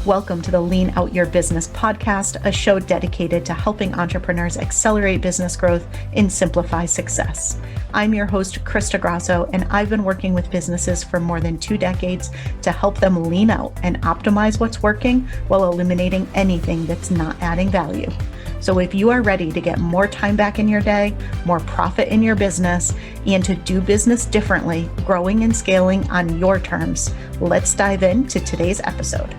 Welcome to the Lean Out Your Business podcast, a show dedicated to helping entrepreneurs accelerate business growth and simplify success. I'm your host, Crista Grasso, and I've been working with businesses for more than 2 decades to help them lean out and optimize what's working while eliminating anything that's not adding value. So if you are ready to get more time back in your day, more profit in your business, and to do business differently, growing and scaling on your terms, let's dive into today's episode.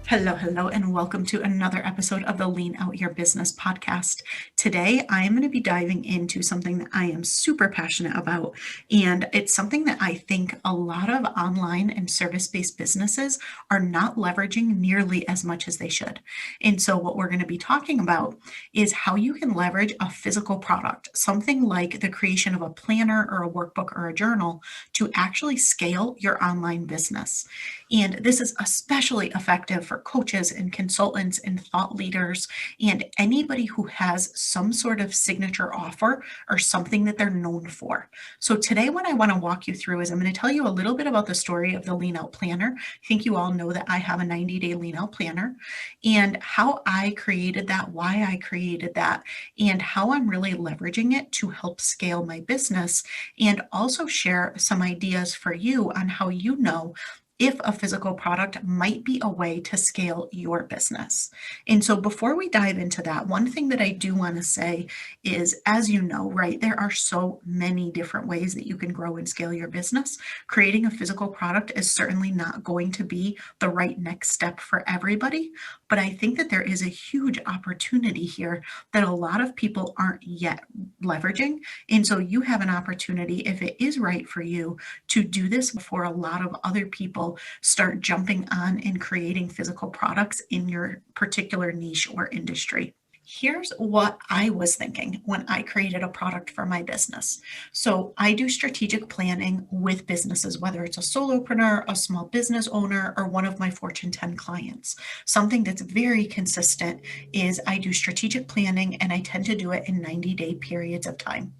Hello, and welcome to another episode of the Lean Out Your Business podcast. Today, I am going to be diving into something that I am super passionate about, and it's something that I think a lot of online and service-based businesses are not leveraging nearly as much as they should. And so what we're going to be talking about is how you can leverage a physical product, something like the creation of a planner or a workbook or a journal, to actually scale your online business. And this is especially effective for coaches and consultants and thought leaders and anybody who has some sort of signature offer or something that they're known for. So today what I want to walk you through is I'm going to tell you a little bit about the story of the Lean Out Planner. I think you all know that I have a 90-day Lean Out Planner and how I created that, why I created that, and how I'm really leveraging it to help scale my business, and also share some ideas for you on how you know if a physical product might be a way to scale your business. And so before we dive into that, one thing that I do want to say is, as you know, right, there are so many different ways that you can grow and scale your business. Creating a physical product is certainly not going to be the right next step for everybody, but I think that there is a huge opportunity here that a lot of people aren't yet leveraging. And so you have an opportunity, if it is right for you, to do this before a lot of other people start jumping on and creating physical products in your particular niche or industry. Here's what I was thinking when I created a product for my business. So I do strategic planning with businesses, whether it's a solopreneur, a small business owner, or one of my Fortune 10 clients. Something that's very consistent is I do strategic planning, and I tend to do it in 90-day periods of time.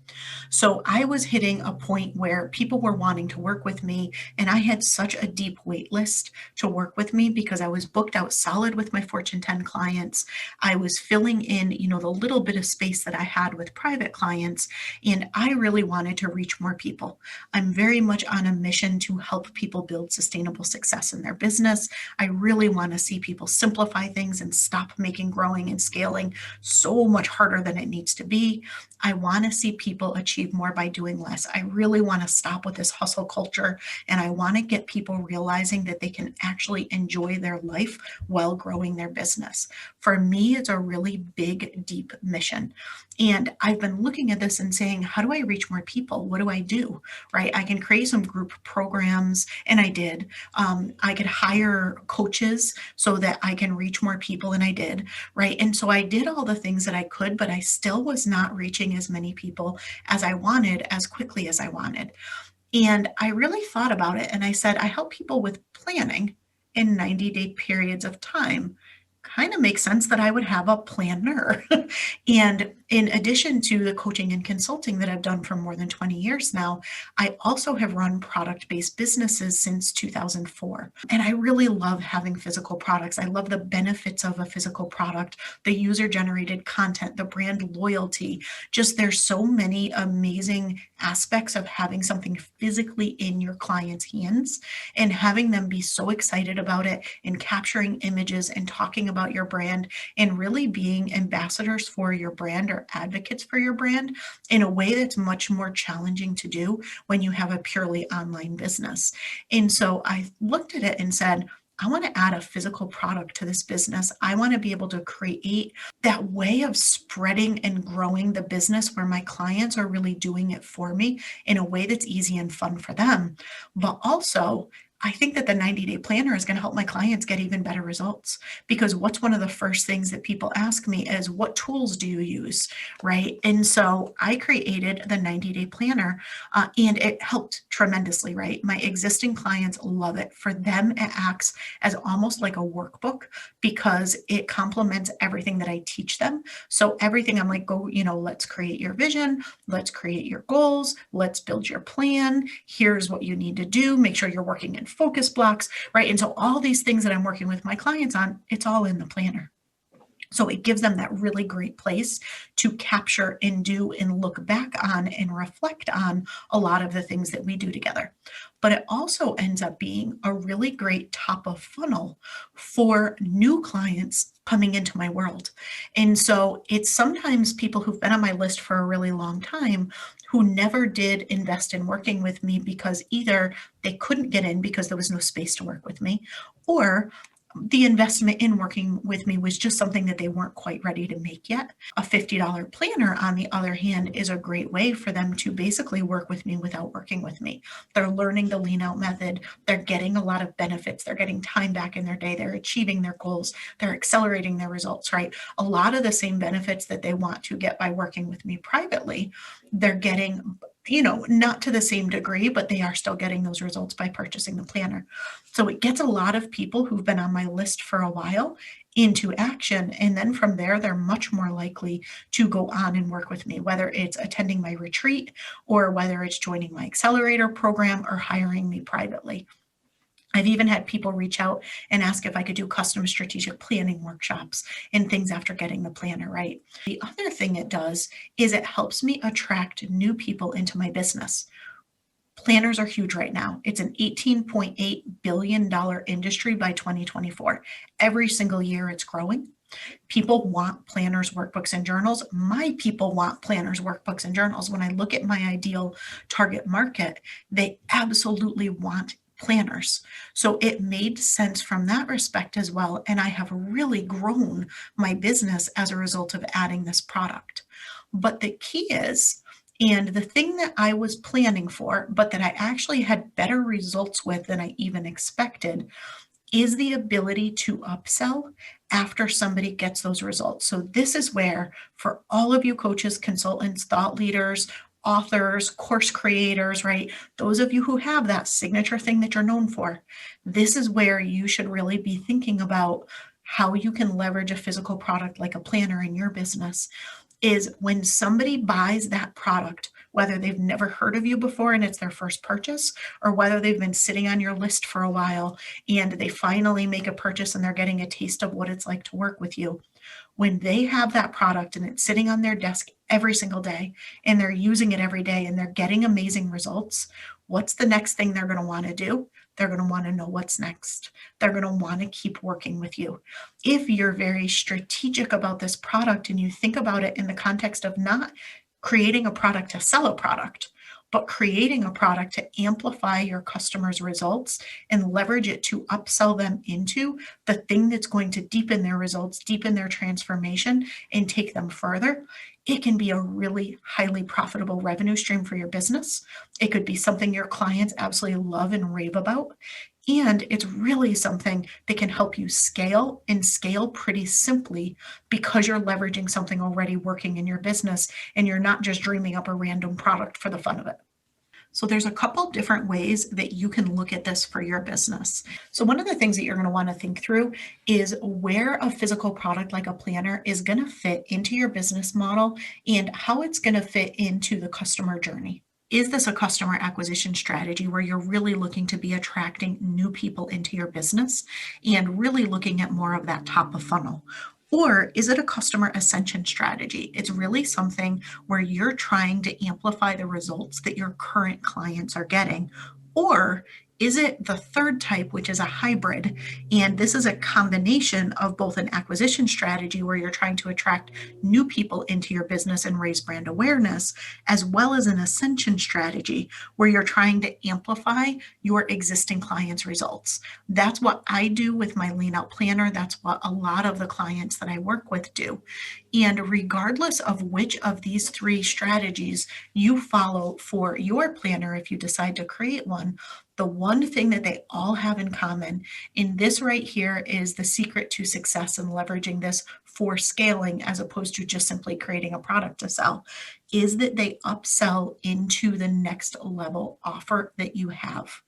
So I was hitting a point where people were wanting to work with me, and I had such a deep wait list to work with me because I was booked out solid with my Fortune 10 clients. I was filling in, the little bit of space that I had with private clients, and I really wanted to reach more people. I'm very much on a mission to help people build sustainable success in their business. I really want to see people simplify things and stop making growing and scaling so much harder than it needs to be. I want to see people achieve more by doing less. I really want to stop with this hustle culture, and I want to get people realizing that they can actually enjoy their life while growing their business. For me, it's a really big, deep mission. And I've been looking at this and saying, how do I reach more people? What do I do? Right? I can create some group programs, and I did. I could hire coaches so that I can reach more people, and I did. Right? And so I did all the things that I could, but I still was not reaching as many people as I wanted, as quickly as I wanted. And I really thought about it, and I said, I help people with planning in 90-day periods of time. Kind of makes sense that I would have a planner. And in addition to the coaching and consulting that I've done for more than 20 years now, I also have run product-based businesses since 2004. And I really love having physical products. I love the benefits of a physical product, the user-generated content, the brand loyalty. Just there's so many amazing aspects of having something physically in your client's hands and having them be so excited about it and capturing images and talking about your brand and really being ambassadors for your brand or advocates for your brand in a way that's much more challenging to do when you have a purely online business. And so I looked at it and said, I want to add a physical product to this business. I want to be able to create that way of spreading and growing the business where my clients are really doing it for me in a way that's easy and fun for them. But also, I think that the 90-day planner is going to help my clients get even better results, because what's one of the first things that people ask me is, what tools do you use, right? And so I created the 90-day planner, and it helped tremendously, right? My existing clients love it. For them, it acts as almost like a workbook because it complements everything that I teach them. So everything I'm like, go, let's create your vision, let's create your goals, let's build your plan. Here's what you need to do. Make sure you're working in focus blocks, right? And so all these things that I'm working with my clients on, it's all in the planner. So it gives them that really great place to capture and do and look back on and reflect on a lot of the things that we do together. But it also ends up being a really great top of funnel for new clients coming into my world. And so it's sometimes people who've been on my list for a really long time who never did invest in working with me because either they couldn't get in because there was no space to work with me, or the investment in working with me was just something that they weren't quite ready to make yet. A $50 planner, on the other hand, is a great way for them to basically work with me without working with me. They're learning the lean out method. They're getting a lot of benefits. They're getting time back in their day. They're achieving their goals. They're accelerating their results, right? A lot of the same benefits that they want to get by working with me privately, they're getting, not to the same degree, but they are still getting those results by purchasing the planner. So it gets a lot of people who've been on my list for a while into action. And then from there, they're much more likely to go on and work with me, whether it's attending my retreat or whether it's joining my accelerator program or hiring me privately. I've even had people reach out and ask if I could do custom strategic planning workshops and things after getting the planner, right? The other thing it does is it helps me attract new people into my business. Planners are huge right now. It's an $18.8 billion industry by 2024. Every single year it's growing. People want planners, workbooks, and journals. My people want planners, workbooks, and journals. When I look at my ideal target market, they absolutely want planners. So it made sense from that respect as well. And I have really grown my business as a result of adding this product. But the key is, and the thing that I was planning for, but that I actually had better results with than I even expected, is the ability to upsell after somebody gets those results. So this is where, for all of you coaches, consultants, thought leaders, authors, course creators, right? Those of you who have that signature thing that you're known for, this is where you should really be thinking about how you can leverage a physical product like a planner in your business. Is when somebody buys that product, whether they've never heard of you before and it's their first purchase, or whether they've been sitting on your list for a while and they finally make a purchase and they're getting a taste of what it's like to work with you. When they have that product and it's sitting on their desk every single day and they're using it every day and they're getting amazing results, what's the next thing they're going to want to do? They're going to want to know what's next. They're going to want to keep working with you. If you're very strategic about this product and you think about it in the context of not creating a product to sell a product, but creating a product to amplify your customers' results and leverage it to upsell them into the thing that's going to deepen their results, deepen their transformation, and take them further, it can be a really highly profitable revenue stream for your business. It could be something your clients absolutely love and rave about. And it's really something that can help you scale and scale pretty simply because you're leveraging something already working in your business and you're not just dreaming up a random product for the fun of it. So there's a couple different ways that you can look at this for your business. So one of the things that you're going to want to think through is where a physical product like a planner is going to fit into your business model and how it's going to fit into the customer journey. Is this a customer acquisition strategy where you're really looking to be attracting new people into your business and really looking at more of that top of funnel? Or is it a customer ascension strategy? It's really something where you're trying to amplify the results that your current clients are getting. Or is it the third type, which is a hybrid? And this is a combination of both an acquisition strategy where you're trying to attract new people into your business and raise brand awareness, as well as an ascension strategy where you're trying to amplify your existing clients' results. That's what I do with my Lean Out Planner. That's what a lot of the clients that I work with do. And regardless of which of these three strategies you follow for your planner, if you decide to create one, the one thing that they all have in common, and this right here is the secret to success in leveraging this for scaling as opposed to just simply creating a product to sell, is that they upsell into the next level offer that you have.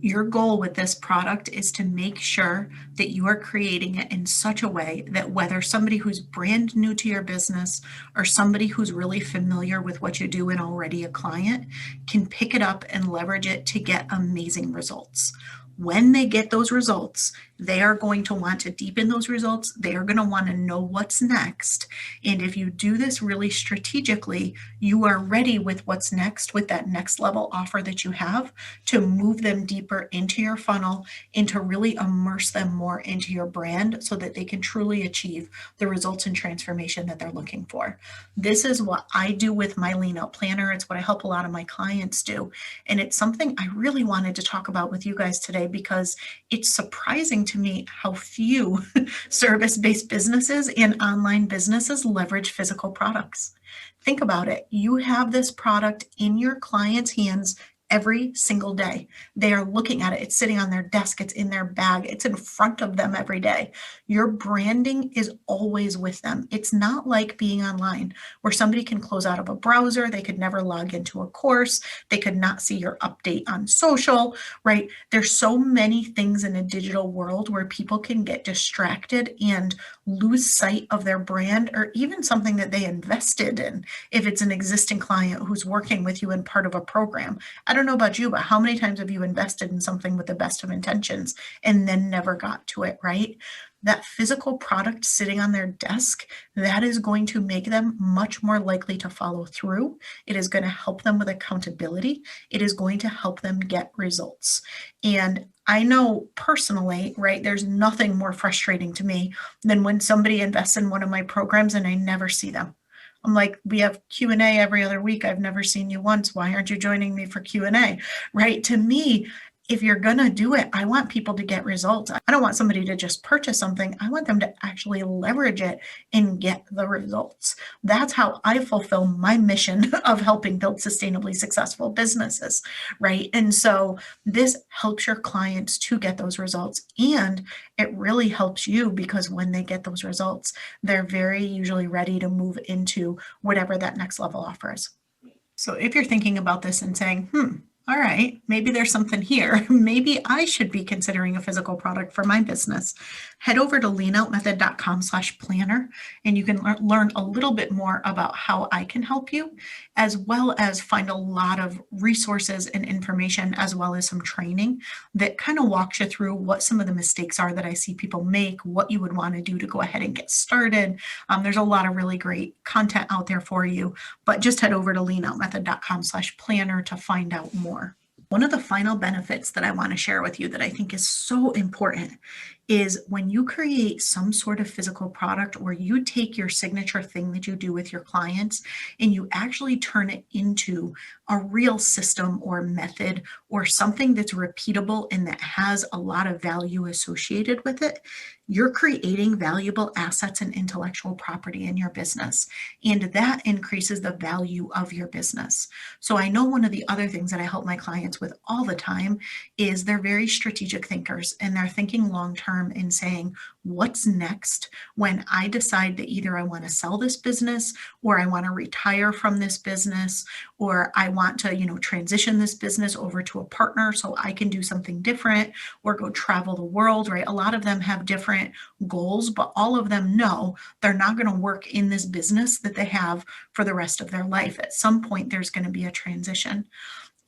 Your goal with this product is to make sure that you are creating it in such a way that whether somebody who's brand new to your business or somebody who's really familiar with what you do and already a client can pick it up and leverage it to get amazing results. When they get those results, they are going to want to deepen those results. They are going to want to know what's next. And if you do this really strategically, you are ready with what's next, with that next level offer that you have, to move them deeper into your funnel and to really immerse them more into your brand so that they can truly achieve the results and transformation that they're looking for. This is what I do with my Lean Out Planner. It's what I help a lot of my clients do. And it's something I really wanted to talk about with you guys today because it's surprising to me how few service-based businesses and online businesses leverage physical products. Think about it. You have this product in your client's hands every single day. They are looking at it. It's sitting on their desk. It's in their bag. It's in front of them every day. Your branding is always with them. It's not like being online where somebody can close out of a browser. They could never log into a course. They could not see your update on social, right? There's so many things in a digital world where people can get distracted and lose sight of their brand or even something that they invested in. If it's an existing client who's working with you in part of a program, I don't know about you, but how many times have you invested in something with the best of intentions and then never got to it, right? That physical product sitting on their desk, that is going to make them much more likely to follow through. It is going to help them with accountability. It is going to help them get results. And I know personally, right, there's nothing more frustrating to me than when somebody invests in one of my programs and I never see them. I'm like, we have Q&A every other week. I've never seen you once. Why aren't you joining me for Q&A? Right? To me, if you're going to do it, I want people to get results. I don't want somebody to just purchase something. I want them to actually leverage it and get the results. That's how I fulfill my mission of helping build sustainably successful businesses, right? And so this helps your clients to get those results, and it really helps you because when they get those results, they're very usually ready to move into whatever that next level offer is. So if you're thinking about this and saying, all right, maybe there's something here. Maybe I should be considering a physical product for my business. Head over to leanoutmethod.com/planner, and you can learn a little bit more about how I can help you, as well as find a lot of resources and information, as well as some training that kind of walks you through what some of the mistakes are that I see people make, what you would want to do to go ahead and get started. There's a lot of really great content out there for you, but just head over to leanoutmethod.com/planner to find out more. One of the final benefits that I want to share with you that I think is so important is when you create some sort of physical product or you take your signature thing that you do with your clients and you actually turn it into a real system or method or something that's repeatable and that has a lot of value associated with it, you're creating valuable assets and intellectual property in your business. And that increases the value of your business. So I know one of the other things that I help my clients with all the time is they're very strategic thinkers and they're thinking long-term and saying, what's next when I decide that either I want to sell this business or I want to retire from this business or I want to, transition this business over to a partner so I can do something different or go travel the world, right? A lot of them have different goals, but all of them know they're not going to work in this business that they have for the rest of their life. At some point, there's going to be a transition.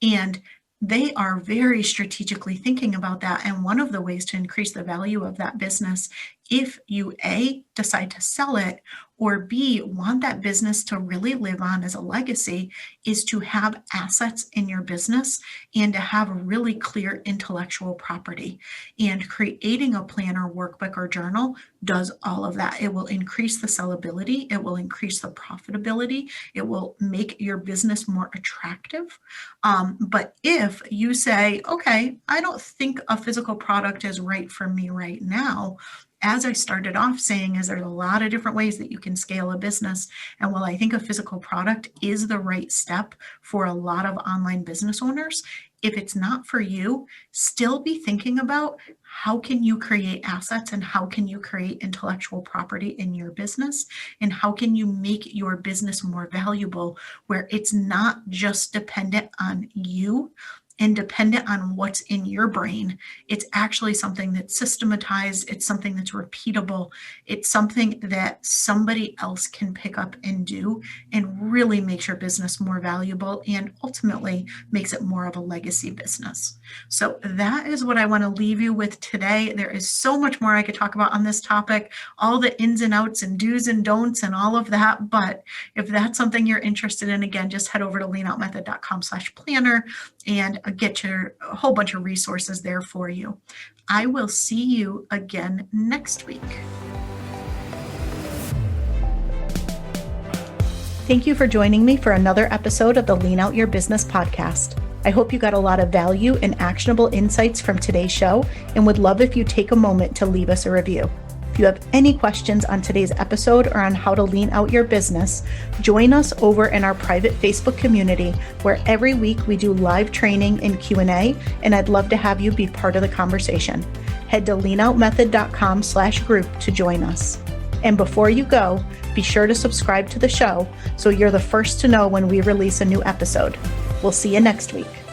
And they are very strategically thinking about that. And one of the ways to increase the value of that business, if you A, decide to sell it, or B, want that business to really live on as a legacy, is to have assets in your business and to have a really clear intellectual property. And creating a planner, workbook, or journal does all of that. It will increase the sellability. It will increase the profitability. It will make your business more attractive. But if you say, okay, I don't think a physical product is right for me right now, as I started off saying, is there's a lot of different ways that you can scale a business. And while I think a physical product is the right step for a lot of online business owners, if it's not for you, still be thinking about how can you create assets and how can you create intellectual property in your business, and how can you make your business more valuable where it's not just dependent on you and dependent on what's in your brain. It's actually something that's systematized. It's something that's repeatable. It's something that somebody else can pick up and do and really makes your business more valuable and ultimately makes it more of a legacy business. So that is what I want to leave you with today. There is so much more I could talk about on this topic, all the ins and outs and do's and don'ts and all of that. But if that's something you're interested in, again, just head over to leanoutmethod.com/planner and get a whole bunch of resources there for you. I will see you again next week. Thank you for joining me for another episode of the Lean Out Your Business podcast. I hope you got a lot of value and actionable insights from today's show and would love if you take a moment to leave us a review. If you have any questions on today's episode or on how to lean out your business, join us over in our private Facebook community where every week we do live training and Q&A, and I'd love to have you be part of the conversation. Head to leanoutmethod.com/group to join us. And before you go, be sure to subscribe to the show so you're the first to know when we release a new episode. We'll see you next week.